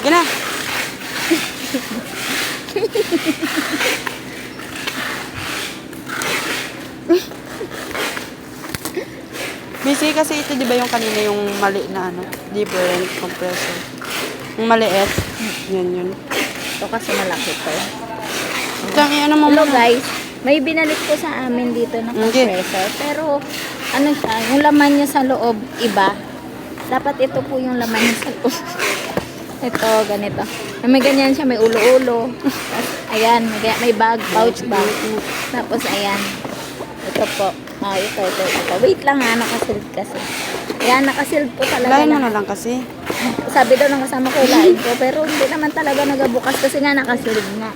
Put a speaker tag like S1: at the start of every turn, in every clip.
S1: Gina. Busy kasi ito, di ba yung kanina yung mali na ano, different compressor. Yung maliit. Yun.
S2: Ito kasi malaki to.
S1: Ito ang ano mo
S2: Hello
S1: muna.
S2: guys, may binalik ko sa amin dito na
S1: Okay.
S2: compressor. Pero ano siya, yung laman niya sa loob iba. Dapat ito po yung laman niya sa loob. Ito, ganito. May ganyan siya, may ulo-ulo. Tapos, ayan, may bag, pouch bag. Tapos, ayan. Ito po. Ito. Wait lang ha, nakasilid kasi. Ayan, nakasilid po talaga.
S1: Lain mo na lang kasi.
S2: Sabi daw ng kasama ko, lain ko. Pero hindi naman talaga nagabukas kasi nga nakasilid nga.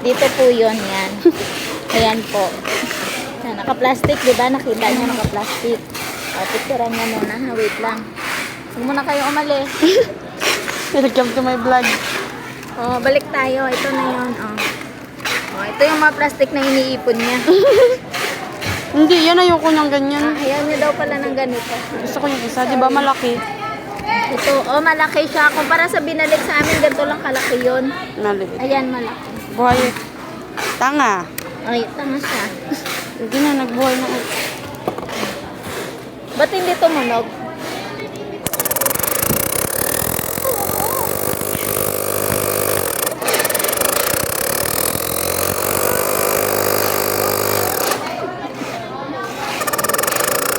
S2: Dito po yun, yan. Ayan po. Ayan, naka-plastic, diba? Nakita niyo naka-plastic. O, picturean niya muna ha, wait lang. Huwag muna kayo umalis.
S1: Welcome to my vlog.
S2: O, balik tayo. Ito na yun, o. O, ito yung mga plastic na iniipon niya.
S1: Hindi, yan ayoko niyang ganyan.
S2: Ayaw niya daw pala ng ganito.
S1: Gusto ko yung isa, di ba malaki?
S2: Ito, malaki siya. Kumpara sa binalik sa amin, ganito lang kalaki yun.
S1: Maliit.
S2: Ayan, malaki.
S1: Buhay. Tanga.
S2: Ay, tama siya.
S1: Hindi na, nagbuhay na.
S2: Ba't hindi tumunog?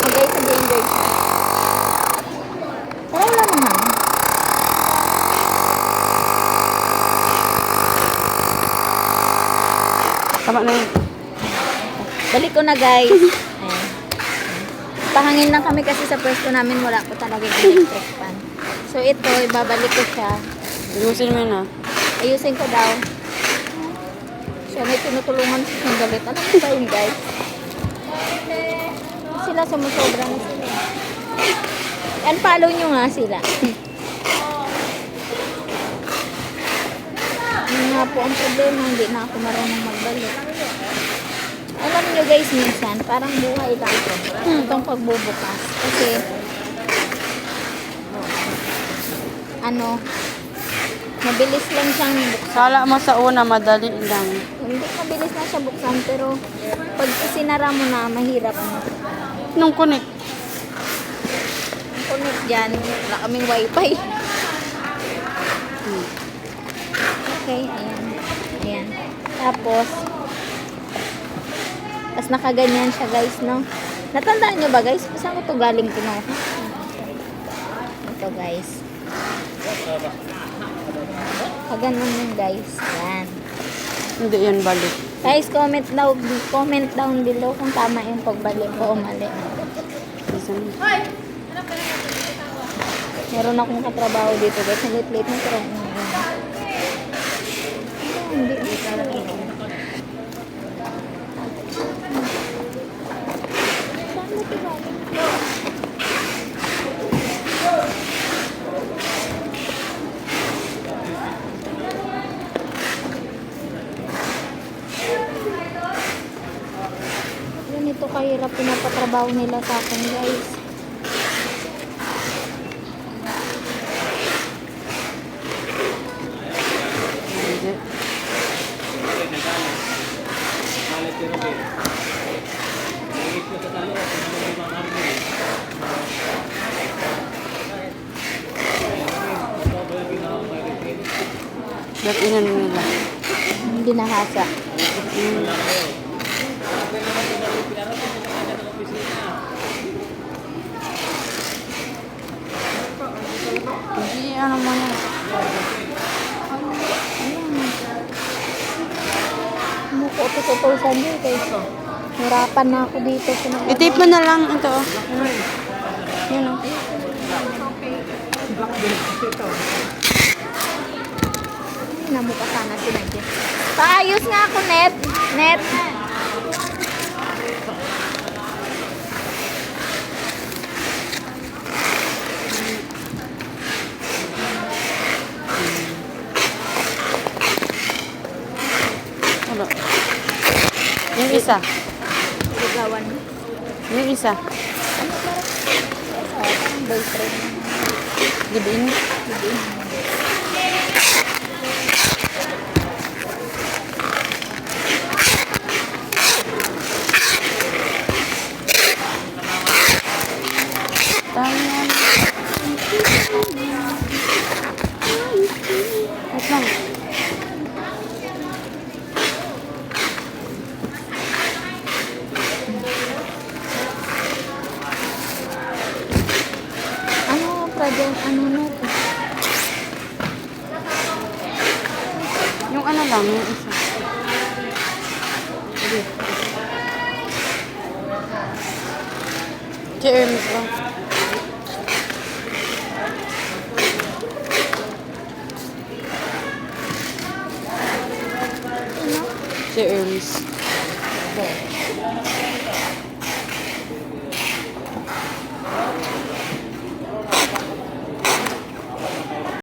S2: Okay, sabihin guys. Pero wala naman.
S1: Tama na yun.
S2: Balik ko na guys. Ayan. Pahangin lang kami kasi sa pwesto namin wala ko talaga electric fan. So ito, ibabalik ko siya.
S1: Ayusin mo yun ah.
S2: Ayusin ko daw. So may tinutulungan sa sandalit. Alam mo ba yun guys? Sila sumusobra na sila. Unfollow nyo nga sila. Yun nga po ang problema. Hindi na ako marunong magbalik. Alam nyo guys, minsan, parang buhay lang ito. Itong pagbubukas. Kasi, mabilis lang siyang buksan.
S1: Kala mo sa una, madali lang.
S2: Hindi mabilis na siya buksan, pero pag sinara mo na, mahirap na.
S1: Nung connect.
S2: Ang connect dyan, wala kaming wifi. Okay, ayan. Ayan. Tapos nakaganyan siya guys, no? Natandaan nyo ba guys? Saan ko ito galing kinuha? Ito guys. Kaganon yun guys. Yan.
S1: Hindi yan balik.
S2: Guys, comment down below kung tama yung pagbalik ko o mali.
S1: Isa na.
S2: Meron akong katrabaho dito guys. Late na pero hindi. Ganito kahirap pinapatrabaho nila sa akin guys.
S1: Hindi. Ba't inan nila?
S2: Hindi nahasa.
S1: Hindi, ano mo yan.
S2: Muko, tututusan nyo guys. Hirapan na ako dito.
S1: I-tape mo na lang ito. Oh. Yun o.
S2: Namuka sana si Nadia. Paayos nga ako, Net. Net.
S1: Ano? Yung isa.
S2: Ligawan.
S1: Yung isa.
S2: Ano parang boyfriend.
S1: Dibiin. Tangan. Wait lang.
S2: Ano, project, ano na to?
S1: Yung ano lang, yung isa. Sige. Si Hermes lang.
S2: Ano?
S1: Si Hermes.